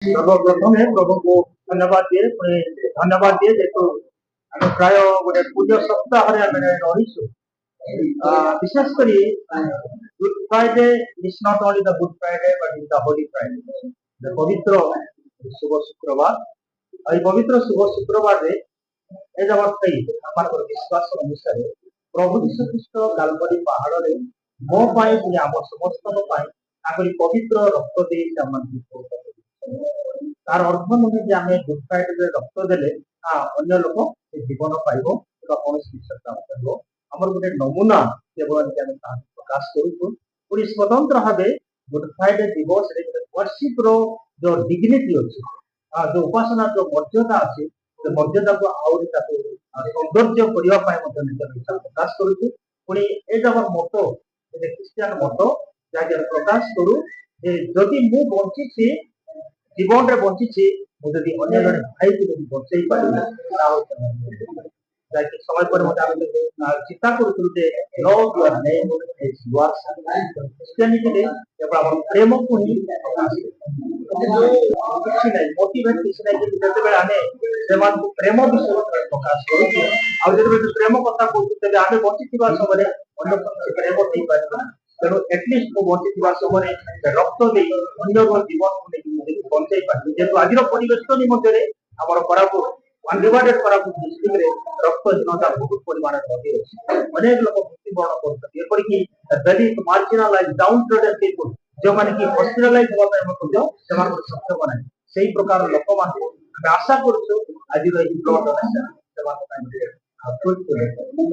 सर्वप्रथमे प्रभु को धन्यवाद दिए जेतु आम प्राय गोटे पूज्य सप्ताह रहीशु विशेषकर good Friday is not only the good Friday but is the Holi Friday the पवित्र शुभ शुक्रवार पवित्र शुभ शुक्रवार रे एज आवर फेथ आम विश्वास अनुसार प्रभु यीशु ख्रीष्ट कालवरी पहाड़ रे मो पाई आम समस्त पवित्र रक्त दे तार अर्थ नुहे जे आम गुड फ्राइडे रक्त देले अन्य लोक जीवन पाइब कौन विषय पाइब आमर गोटे नमूना केवल प्रकाश करूँ स्वतंत्र भाव गुड फ्राइडे दिवस वर्शिप रो जो डिग्निटी अच्छी जो उपासना जो मर्यादा अच्छी मर्यादा को आहरी सौंदर्य करने प्रकाश करुँ पुणी एम मोटो ख्रिस्टियान मोटो जहाँ प्रकाश करूँ जदि मु बंची जीवन रे बंची मुझे अन्य जन भाई को बचे पारि समय पर चिंता करूँ क्रिश्चियनिटी केवल प्रेम को ही मोटिवेट किसी ना जिते आम प्रेम विषय प्रकाश करूँ प्रेम कथा कहते आम बची समय अन्य प्रेम नहीं पार तेणु एटलिस्ट मु बची समय रक्त दे अन्य जीवन को बचे पारि जेहतु आज परिवेश निम्ते आम कोरापुट अनडिवाइडेड कोरापुट डिस्ट्रिक्ट रे रक्तहीनता बहुत परिमाण रही है अनेक लोग मृत्युवरण करते मार्जिनालाइज डाउन ट्रोडन पीपल जो मैंने कि हॉस्पिटलाइज होगा सक्षम ना से प्रकार लोक मैंने आशा करूँ आज ब्लड डोनेशन